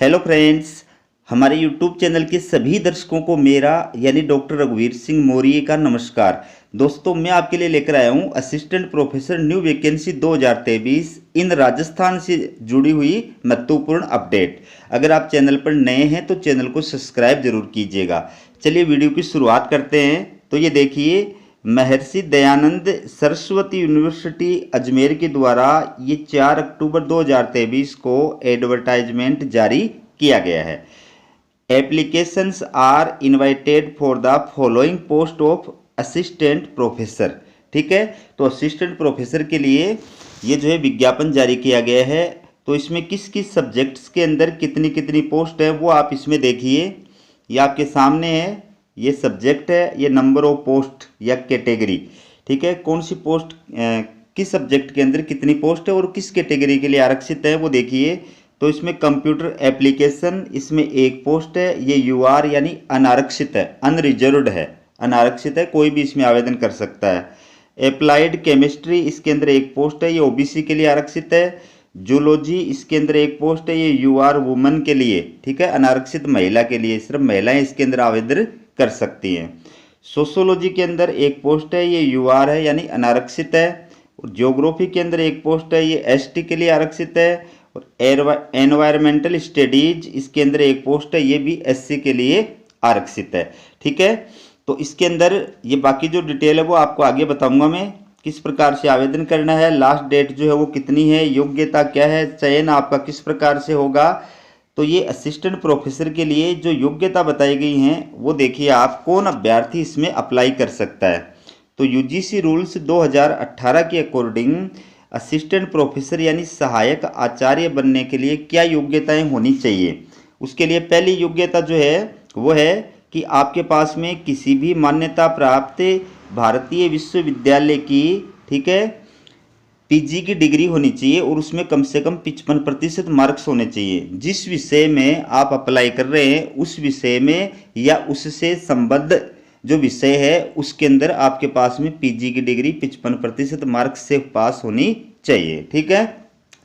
Hello friends, हमारे YouTube channel के सभी दर्शकों को मेरा यानी डॉक्टर रघुवीर सिंह मौर्य का नमस्कार। दोस्तों, मैं आपके लिए लेकर आया हूं असिस्टेंट प्रोफेसर न्यू वैकेंसी 2023 इन राजस्थान से जुड़ी हुई महत्वपूर्ण अपडेट। अगर आप चैनल पर नए हैं तो चैनल को सब्सक्राइब जरूर कीजिएगा। चलिए वीडियो की शुरुआत करते हैं। तो ये देखिए, महर्षि दयानंद सरस्वती यूनिवर्सिटी अजमेर के द्वारा ये 4 अक्टूबर 2023 को एडवर्टाइजमेंट जारी किया गया है। Applications are invited for the following post of assistant professor. ठीक है, तो असिस्टेंट प्रोफेसर के लिए ये जो है विज्ञापन जारी किया गया है। तो इसमें किस किस सब्जेक्ट्स के अंदर कितनी कितनी पोस्ट है वो आप इसमें देखिए, ये आपके सामने है। ये सब्जेक्ट है, ये नंबर ऑफ पोस्ट या कैटेगरी। ठीक है, कौन सी पोस्ट किस सब्जेक्ट के अंदर कितनी पोस्ट है और किस कैटेगरी के लिए आरक्षित है वो देखिए। तो इसमें कंप्यूटर एप्लीकेशन, इसमें एक पोस्ट है, ये यूआर यानी अनारक्षित है, अनरिजर्व्ड है, अनारक्षित है, कोई भी इसमें आवेदन कर सकता है। अप्लाइड केमिस्ट्री, इसके अंदर एक पोस्ट है, ये ओबीसी के लिए आरक्षित है। जूलॉजी, इसके अंदर एक पोस्ट है, ये यूआर वुमन के लिए, ठीक है, अनारक्षित महिला के लिए, सिर्फ महिलाएं इसके अंदर आवेदन कर सकती हैं। सोशियोलॉजी के अंदर एक पोस्ट है, ये यूआर है यानी अनारक्षित है। और ज्योग्राफी के अंदर एक पोस्ट है, ये एसटी के लिए आरक्षित है। और एनवायरमेंटल स्टडीज, इसके अंदर एक पोस्ट है, ये भी एससी के लिए आरक्षित है। ठीक है, तो इसके अंदर ये बाकी जो डिटेल है वो आपको आगे बताऊंगा मैं, किस प्रकार से आवेदन करना है, लास्ट डेट जो है वो कितनी है, योग्यता क्या है, चयन आपका किस प्रकार से होगा। तो ये असिस्टेंट प्रोफेसर के लिए जो योग्यता बताई गई हैं वो देखिए आप, कौन अभ्यर्थी इसमें अप्लाई कर सकता है। तो यूजीसी रूल्स 2018 के अकॉर्डिंग असिस्टेंट प्रोफेसर यानी सहायक आचार्य बनने के लिए क्या योग्यताएं होनी चाहिए। उसके लिए पहली योग्यता जो है वो है कि आपके पास में किसी भी मान्यता प्राप्त भारतीय विश्वविद्यालय की, ठीक है, पीजी की डिग्री होनी चाहिए और उसमें कम से कम 55% मार्क्स होने चाहिए। जिस विषय में आप अप्लाई कर रहे हैं उस विषय में या उससे संबद्ध जो विषय है उसके अंदर आपके पास में पीजी की डिग्री 55% मार्क्स से पास होनी चाहिए। ठीक है,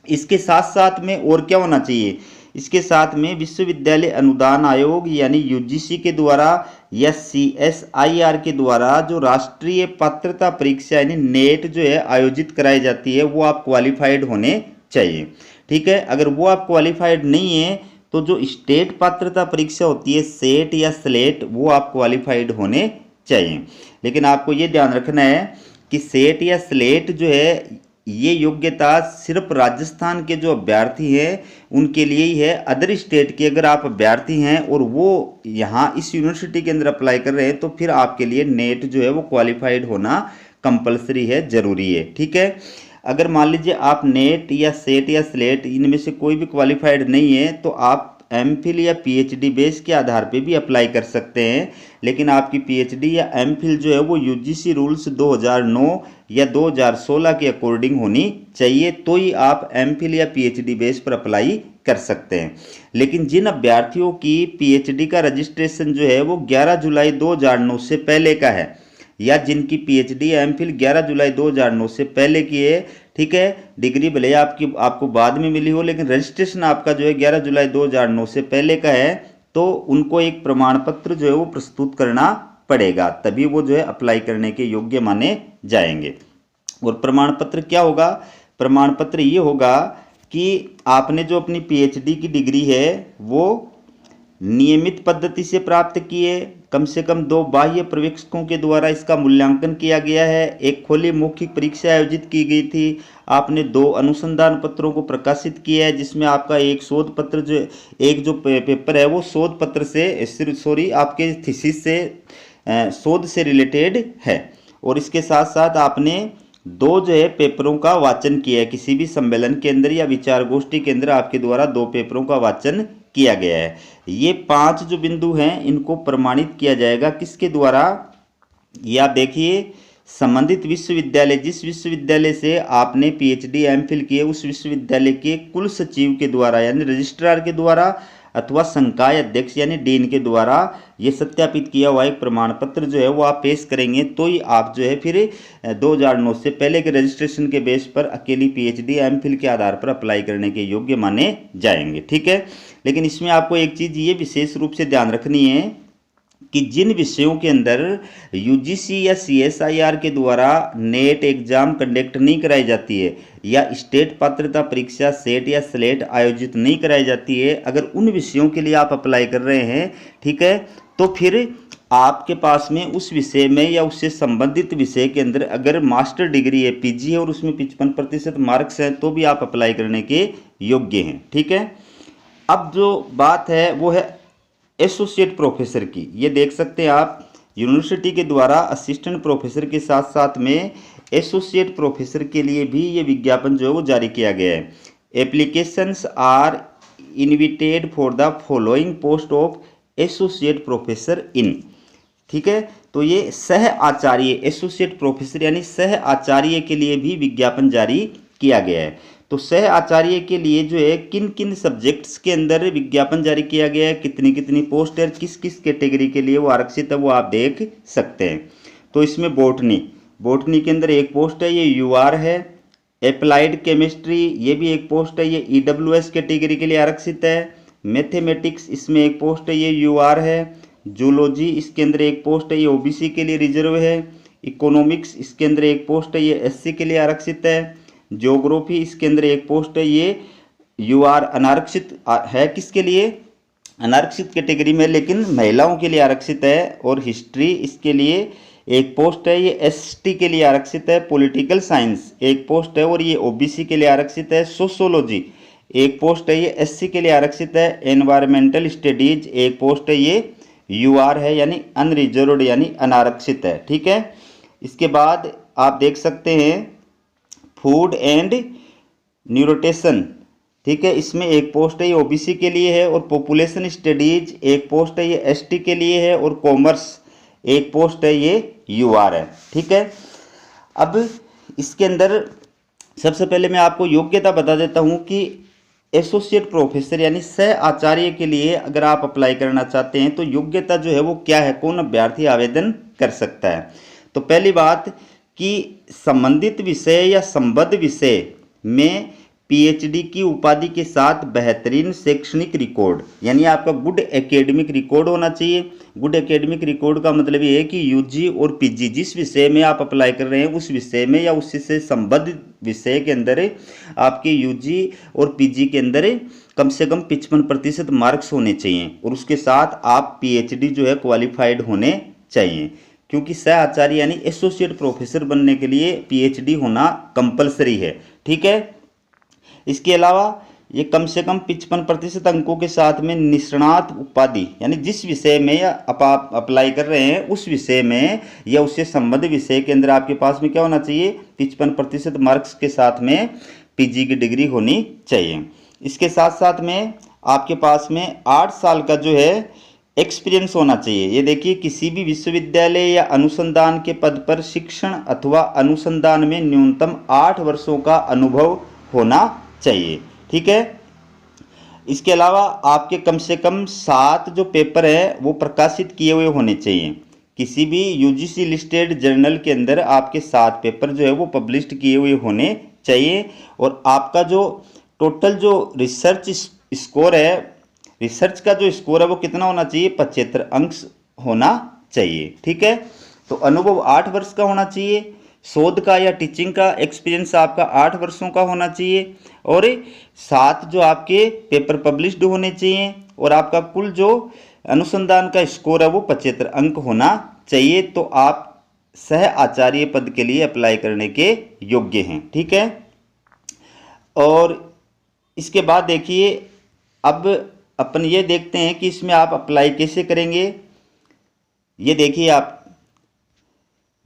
इसके साथ साथ में और क्या होना चाहिए, इसके साथ में विश्वविद्यालय अनुदान आयोग यानी यूजीसी के द्वारा या सीएसआईआर के द्वारा जो राष्ट्रीय पात्रता परीक्षा यानी नेट जो है आयोजित कराई जाती है वो आप क्वालिफाइड होने चाहिए। ठीक है, अगर वो आप क्वालिफाइड नहीं है तो जो स्टेट पात्रता परीक्षा होती है सेट या स्लेट, वो आप क्वालिफाइड होने चाहिए। लेकिन आपको ये ध्यान रखना है कि सेट या स्लेट जो है ये योग्यता सिर्फ राजस्थान के जो अभ्यर्थी हैं उनके लिए ही है। अदर स्टेट के अगर आप अभ्यर्थी हैं और वो यहाँ इस यूनिवर्सिटी के अंदर अप्लाई कर रहे हैं तो फिर आपके लिए नेट जो है वो क्वालिफाइड होना कंपलसरी है, ज़रूरी है। ठीक है, अगर मान लीजिए आप नेट या सेट या स्लेट इनमें से कोई भी क्वालिफाइड नहीं है तो आप एमफिल या पीएचडी बेस के आधार पे भी अप्लाई कर सकते हैं। लेकिन आपकी पीएचडी या एमफिल जो है वो यूजीसी रूल्स 2009 या 2016 के अकॉर्डिंग होनी चाहिए, तो ही आप एमफिल या पीएचडी बेस पर अप्लाई कर सकते हैं। लेकिन जिन अभ्यर्थियों की पीएचडी का रजिस्ट्रेशन जो है वो 11 जुलाई 2009 से पहले का है या जिनकी पीएचडी या एमफिल 11 जुलाई 2009 से पहले की है, ठीक है, डिग्री भले आपको बाद में मिली हो लेकिन रजिस्ट्रेशन आपका जो है 11 जुलाई 2009 से पहले का है, तो उनको एक प्रमाण पत्र जो है वो प्रस्तुत करना पड़ेगा, तभी वो जो है अप्लाई करने के योग्य माने जाएंगे। और प्रमाण पत्र क्या होगा, प्रमाण पत्र ये होगा कि आपने जो अपनी पीएचडी की डिग्री है वो नियमित पद्धति से प्राप्त की है, कम से कम 2 बाह्य पर्यवेक्षकों के द्वारा इसका मूल्यांकन किया गया है, एक खुली मौखिक परीक्षा आयोजित की गई थी, आपने 2 अनुसंधान पत्रों को प्रकाशित किया है जिसमें आपका एक शोध पत्र जो एक जो पेपर है वो शोध पत्र से आपके थीसिस से शोध से रिलेटेड है। और इसके साथ साथ आपने 2 जो है पेपरों का वाचन किया है, किसी भी सम्मेलन के अंदर या विचार गोष्ठी के अंदर आपके द्वारा 2 पेपरों का वाचन किया गया है। ये 5 जो बिंदु हैं इनको प्रमाणित किया जाएगा किसके द्वारा, ये आप देखिए, संबंधित विश्वविद्यालय, जिस विश्वविद्यालय से आपने पीएचडी एमफिल किए उस विश्वविद्यालय के कुल सचिव के द्वारा यानी रजिस्ट्रार के द्वारा अथवा संकाय अध्यक्ष यानी डीन के द्वारा ये सत्यापित किया हुआ एक प्रमाण पत्र जो है वो आप पेश करेंगे, तो ही आप जो है फिर 2009 से पहले के रजिस्ट्रेशन के बेस पर अकेली पीएचडी एमफिल के आधार पर अप्लाई करने के योग्य माने जाएंगे। ठीक है, लेकिन इसमें आपको एक चीज़ ये विशेष रूप से ध्यान रखनी है कि जिन विषयों के अंदर यूजीसी या सीएसआईआर के द्वारा नेट एग्जाम कंडक्ट नहीं कराई जाती है या स्टेट पात्रता परीक्षा सेट या स्लेट आयोजित नहीं कराई जाती है, अगर उन विषयों के लिए आप अप्लाई कर रहे हैं, ठीक है, तो फिर आपके पास में उस विषय में या उससे संबंधित विषय के अंदर अगर मास्टर डिग्री है, पीजी है और उसमें 55% मार्क्स हैं, तो भी आप अप्लाई करने के योग्य हैं। ठीक है, अब जो बात है वो है एसोसिएट प्रोफेसर की। ये देख सकते हैं आप, यूनिवर्सिटी के द्वारा असिस्टेंट प्रोफेसर के साथ साथ में एसोसिएट प्रोफेसर के लिए भी ये विज्ञापन जो है वो जारी किया गया है। Applications are invited for the following post of associate professor in. ठीक है, तो ये सह आचार्य एसोसिएट प्रोफेसर यानी सह आचार्य के लिए भी विज्ञापन जारी किया गया है। तो सह आचार्य के लिए जो है किन किन सब्जेक्ट्स के अंदर विज्ञापन जारी किया गया है, कितनी कितनी पोस्ट है, किस किस कैटेगरी के लिए वो आरक्षित है, वो आप देख सकते हैं। तो इसमें बॉटनी के अंदर एक पोस्ट है, ये यूआर है। अप्लाइड केमिस्ट्री ये भी एक पोस्ट है, ये ईडब्ल्यूएस कैटेगरी के लिए आरक्षित है। मैथमेटिक्स इसमें एक पोस्ट है, ये यूआर है। जूलॉजी इसके अंदर एक पोस्ट है, ये ओबीसी के लिए रिजर्व है। इकोनॉमिक्स इसके अंदर एक पोस्ट है, ये एससी के लिए आरक्षित है। ज्योग्राफी इसके अंदर एक पोस्ट है, ये यूआर अनारक्षित है, किसके लिए, अनारक्षित कैटेगरी में, लेकिन महिलाओं के लिए आरक्षित है। और हिस्ट्री इसके लिए एक पोस्ट है, ये एसटी के लिए आरक्षित है। पॉलिटिकल साइंस एक पोस्ट है और ये ओबीसी के लिए आरक्षित है। सोशियोलॉजी एक पोस्ट है, ये एससी के लिए आरक्षित है। एनवायरमेंटल स्टडीज एक पोस्ट है, ये यूआर है यानी अनरिजर्व्ड यानी अनारक्षित है। ठीक है, इसके बाद आप देख सकते हैं फूड एंड न्यूट्रिशन, ठीक है, इसमें एक पोस्ट है, ये ओबीसी के लिए है। और पॉपुलेशन स्टडीज एक पोस्ट है, ये एसटी के लिए है। और कॉमर्स एक पोस्ट है, ये यूआर है। ठीक है, अब इसके अंदर सबसे पहले मैं आपको योग्यता बता देता हूं कि एसोसिएट प्रोफेसर यानी सह आचार्य के लिए अगर आप अप्लाई करना चाहते हैं तो योग्यता जो है वो क्या है, कौन अभ्यर्थी आवेदन कर सकता है। तो पहली बात कि संबंधित विषय या संबद्ध विषय में पीएचडी की उपाधि के साथ बेहतरीन शैक्षणिक रिकॉर्ड यानी आपका गुड एकेडमिक रिकॉर्ड होना चाहिए। गुड एकेडमिक रिकॉर्ड का मतलब ये है कि यूजी और पीजी जिस विषय में आप अप्लाई कर रहे हैं उस विषय में या उससे संबद्ध विषय के अंदर आपके यूजी और पीजी के अंदर कम से कम 55% मार्क्स होने चाहिए और उसके साथ आप पीएचडी जो है क्वालिफाइड होने चाहिए, क्योंकि सह आचार्य यानी एसोसिएट प्रोफेसर बनने के लिए पीएचडी होना कंपलसरी है। ठीक है, इसके अलावा ये कम से कम 55% अंकों के साथ में निष्णात उपाधि यानी जिस विषय में आप अप्लाई कर रहे हैं उस विषय में या उससे संबद्ध विषय के अंदर आपके पास में क्या होना चाहिए, 55% मार्क्स के साथ में पीजी की डिग्री होनी चाहिए। इसके साथ साथ में आपके पास में 8 साल का जो है एक्सपीरियंस होना चाहिए। ये देखिए, किसी भी विश्वविद्यालय या अनुसंधान के पद पर शिक्षण अथवा अनुसंधान में न्यूनतम 8 वर्षों का अनुभव होना चाहिए। ठीक है, इसके अलावा आपके कम से कम 7 जो पेपर है वो प्रकाशित किए हुए होने चाहिए। किसी भी यूजीसी लिस्टेड जर्नल के अंदर आपके 7 पेपर जो है वो पब्लिश्ड किए हुए होने चाहिए। और आपका जो टोटल जो रिसर्च स्कोर है, रिसर्च का जो स्कोर है वो कितना होना चाहिए, 75 अंक होना चाहिए। ठीक है, तो अनुभव 8 वर्ष का होना चाहिए। शोध का या टीचिंग का एक्सपीरियंस आपका 8 वर्षों का होना चाहिए और 7 जो आपके पेपर पब्लिश्ड होने चाहिए और आपका कुल जो अनुसंधान का स्कोर है वो 75 अंक होना चाहिए। तो आप सह आचार्य पद के लिए अप्लाई करने के योग्य हैं। ठीक है, और इसके बाद देखिए, अब अपन ये देखते हैं कि इसमें आप अप्लाई कैसे करेंगे। ये देखिए आप,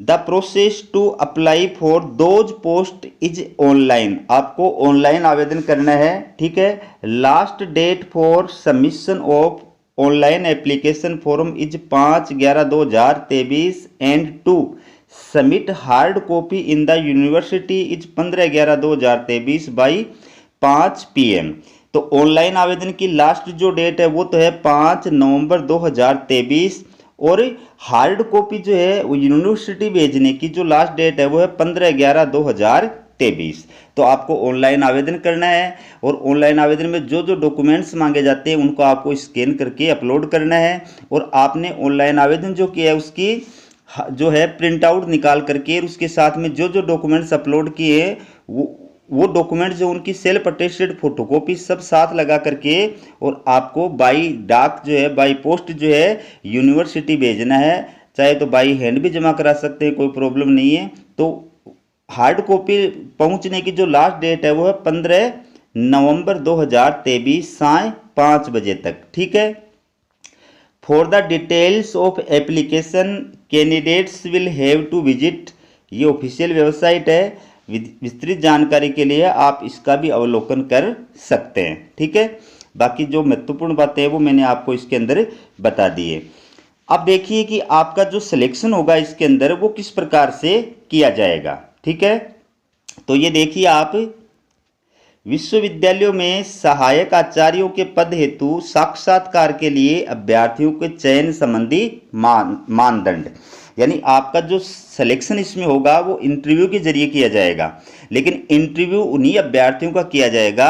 the process to apply for those post is online, आपको ऑनलाइन आवेदन करना है। ठीक है, last date for submission of online application form is 5/11/2023 and to submit hard copy in the university is 15/11/2023 by 5 PM। तो ऑनलाइन आवेदन की last जो डेट है वो तो है 5 नवंबर 2023 और हार्ड कॉपी जो है वो यूनिवर्सिटी भेजने की जो लास्ट डेट है वो है 15/11/2023। 2023। तो आपको ऑनलाइन आवेदन करना है और ऑनलाइन आवेदन में जो जो डॉक्यूमेंट्स मांगे जाते हैं उनको आपको स्कैन करके अपलोड करना है और आपने ऑनलाइन आवेदन जो किया है उसकी जो है प्रिंट आउट निकाल करके उसके साथ में जो जो डॉक्यूमेंट्स अपलोड किए हैं वो डॉक्यूमेंट जो उनकी सेल्फ अटेस्टेड फोटोकॉपी सब साथ लगा करके और आपको बाई डाक जो है बाई पोस्ट जो है यूनिवर्सिटी भेजना है। चाहे तो बाई हैंड भी जमा करा सकते हैं, कोई प्रॉब्लम नहीं है। तो हार्ड कॉपी पहुंचने की जो लास्ट डेट है वो है 15 नवंबर 2023 साय 5 बजे तक। ठीक है। For the details of application candidates will have to visit, ये ऑफिशियल वेबसाइट है। विस्तृत जानकारी के लिए आप इसका भी अवलोकन कर सकते हैं। ठीक है। बाकी जो महत्वपूर्ण बातें हैं वो मैंने आपको इसके अंदर बता दी है। अब देखिए कि आपका जो सिलेक्शन होगा इसके अंदर वो किस प्रकार से किया जाएगा। ठीक है। तो ये देखिए, आप विश्वविद्यालयों में सहायक आचार्यों के पद हेतु साक्षात्कार के लिए अभ्यर्थियों के चयन संबंधी मानदंड, यानी आपका जो सिलेक्शन इसमें होगा वो इंटरव्यू के जरिए किया जाएगा। लेकिन इंटरव्यू उन्हीं अभ्यर्थियों का किया जाएगा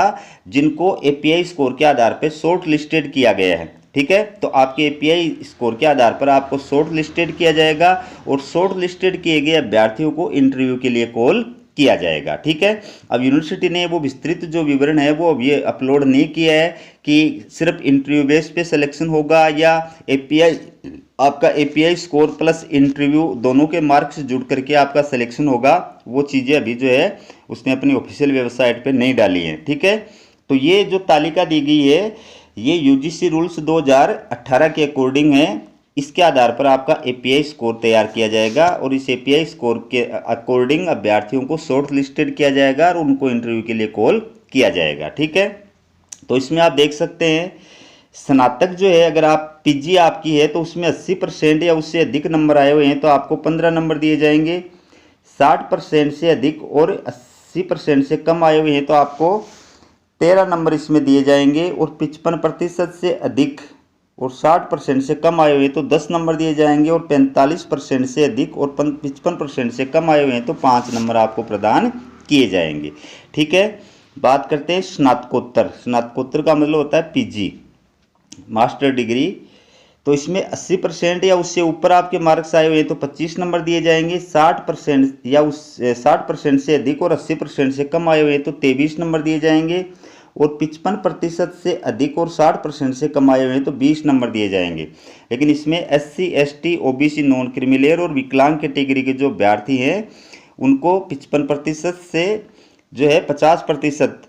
जिनको एपीआई स्कोर के आधार पर शॉर्ट लिस्टेड किया गया है। ठीक है। तो आपके एपीआई स्कोर के आधार पर आपको शॉर्ट लिस्टेड किया जाएगा और शॉर्ट लिस्टेड किए गए अभ्यर्थियों को इंटरव्यू के लिए कॉल किया जाएगा। ठीक है। अब यूनिवर्सिटी ने वो विस्तृत जो विवरण है वो अब ये अपलोड नहीं किया है कि सिर्फ इंटरव्यू बेस पे सिलेक्शन होगा या एपीआई आपका एपीआई स्कोर प्लस इंटरव्यू दोनों के मार्क्स जुड़ करके आपका सिलेक्शन होगा। वो चीज़ें अभी जो है उसने अपनी ऑफिशियल वेबसाइट पे नहीं डाली हैं। ठीक है। तो ये जो तालिका दी गई है ये यूजीसी रूल्स 2018 के अकॉर्डिंग है। इसके आधार पर आपका एपीआई स्कोर तैयार किया जाएगा और इस एपीआई स्कोर के अकॉर्डिंग अभ्यर्थियों को शॉर्ट लिस्टेड किया जाएगा और उनको इंटरव्यू के लिए कॉल किया जाएगा। ठीक है। तो इसमें आप देख सकते हैं स्नातक जो है, अगर आप पीजी आपकी है तो उसमें 80% या उससे अधिक नंबर आए हुए हैं तो आपको 15 नंबर दिए जाएंगे। 60% से अधिक और 80% से कम आए हुए हैं तो आपको 13 नंबर इसमें दिए जाएंगे और 55% से अधिक और 60% से कम आए हुए हैं तो 10 नंबर दिए जाएंगे और 45% से अधिक और 55% से कम आए हुए हैं तो 5 नंबर आपको प्रदान किए जाएंगे। ठीक है। बात करते हैं स्नातकोत्तर। स्नातकोत्तर का मतलब होता है पीजी, मास्टर डिग्री। तो इसमें 80% या उससे ऊपर आपके मार्क्स आए हुए हैं तो 25 नंबर दिए जाएंगे। 60% या उस 60% से अधिक और 80% से कम आए हुए हैं तो 23 नंबर दिए जाएंगे और 55% से अधिक और 60% से कम आए हुए हैं तो 20 नंबर दिए जाएंगे। लेकिन इसमें SC, ST, OBC, non creamy layer और विकलांग कैटेगरी के जो अभ्यर्थी हैं उनको 55% से जो है 50%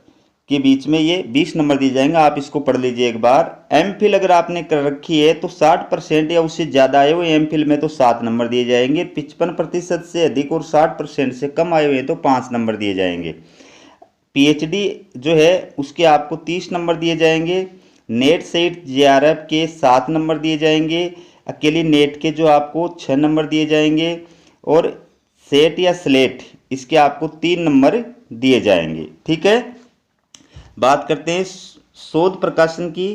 के बीच में ये 20 नंबर दिए जाएंगे। आप इसको पढ़ लीजिए एक बार। एमफिल अगर आपने कर रखी है तो 60% या उससे ज़्यादा आए हुए एमफिल में तो 7 नंबर दिए जाएंगे। 55% से अधिक और 60% से कम आए हुए हैं तो 5 नंबर दिए जाएंगे। पीएचडी जो है उसके आपको 30 नंबर दिए जाएंगे। नेट सेट जेआरएफ के 7 नंबर दिए जाएंगे। अकेली नेट के जो आपको 6 नंबर दिए जाएंगे और सेट या स्लेट इसके आपको 3 नंबर दिए जाएंगे। ठीक है। बात करते हैं शोध प्रकाशन की।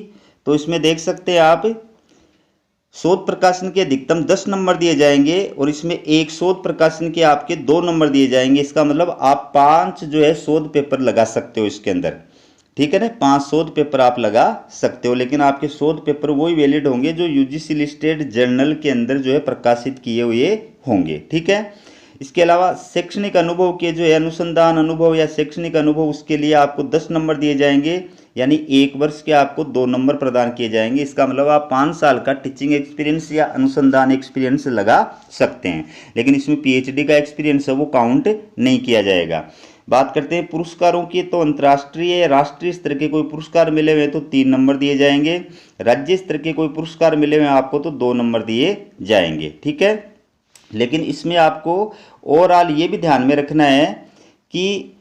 तो इसमें देख सकते हैं आप शोध प्रकाशन के अधिकतम 10 नंबर दिए जाएंगे और इसमें एक शोध प्रकाशन के आपके 2 नंबर दिए जाएंगे। इसका मतलब आप 5 जो है शोध पेपर लगा सकते हो इसके अंदर। ठीक है ना, 5 शोध पेपर आप लगा सकते हो, लेकिन आपके शोध पेपर वही वैलिड होंगे जो यूजीसी लिस्टेड जर्नल के अंदर जो है प्रकाशित किए हुए होंगे। ठीक है। इसके अलावा शैक्षणिक अनुभव के जो है अनुसंधान अनुभव या शैक्षणिक अनुभव उसके लिए आपको 10 नंबर दिए जाएंगे, यानी 1 वर्ष के आपको 2 नंबर प्रदान किए जाएंगे। इसका मतलब आप 5 साल का टीचिंग एक्सपीरियंस या अनुसंधान एक्सपीरियंस लगा सकते हैं, लेकिन इसमें पीएचडी का एक्सपीरियंस है वो काउंट नहीं किया जाएगा। बात करते हैं पुरस्कारों की। तो अंतर्राष्ट्रीय या राष्ट्रीय स्तर के कोई पुरस्कार मिले हुए तो 3 नंबर दिए जाएंगे। राज्य स्तर के कोई पुरस्कार मिले हुए आपको तो 2 नंबर दिए जाएंगे। ठीक है। लेकिन इसमें आपको ओवरऑल ये भी ध्यान में रखना है कि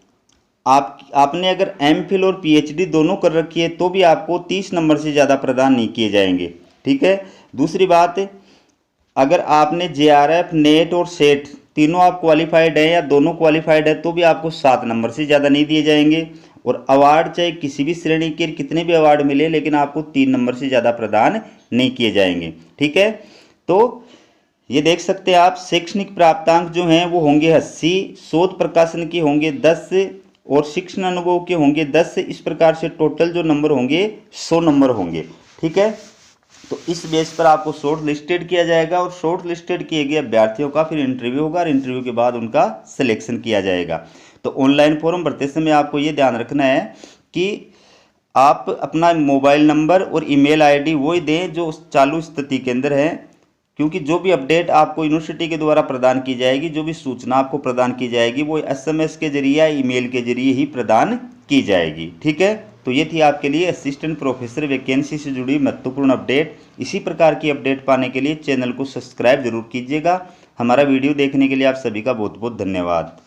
आपने अगर एमफिल और पीएचडी दोनों कर रखी है तो भी आपको 30 नंबर से ज़्यादा प्रदान नहीं किए जाएंगे। ठीक है। दूसरी बात, अगर आपने जेआरएफ, नेट और सेट तीनों आप क्वालिफाइड हैं या दोनों क्वालिफाइड है तो भी आपको 7 नंबर से ज़्यादा नहीं दिए जाएंगे। और अवार्ड चाहे किसी भी श्रेणी के कितने भी अवार्ड मिले लेकिन आपको 3 नंबर से ज़्यादा प्रदान नहीं किए जाएंगे। ठीक है। तो ये देख सकते हैं आप, शैक्षणिक प्राप्तांक जो हैं वो होंगे 80, शोध प्रकाशन के होंगे 10 और शिक्षण अनुभव के होंगे 10। इस प्रकार से टोटल जो नंबर होंगे 100 नंबर होंगे। ठीक है, तो इस बेस पर आपको शॉर्ट लिस्टेड किया जाएगा और शॉर्ट लिस्टेड किए गए अभ्यर्थियों का फिर इंटरव्यू होगा और इंटरव्यू के बाद उनका सिलेक्शन किया जाएगा। तो ऑनलाइन फॉर्म भरते समय आपको ये ध्यान रखना है कि आप अपना मोबाइल नंबर और ईमेल आईडी वही दें जो चालू स्थिति के अंदर है, क्योंकि जो भी अपडेट आपको यूनिवर्सिटी के द्वारा प्रदान की जाएगी, जो भी सूचना आपको प्रदान की जाएगी वो SMS के जरिए या ईमेल के जरिए ही प्रदान की जाएगी। ठीक है, तो ये थी आपके लिए असिस्टेंट प्रोफेसर वैकेंसी से जुड़ी महत्वपूर्ण अपडेट। इसी प्रकार की अपडेट पाने के लिए चैनल को सब्सक्राइब जरूर कीजिएगा। हमारा वीडियो देखने के लिए आप सभी का बहुत बहुत धन्यवाद।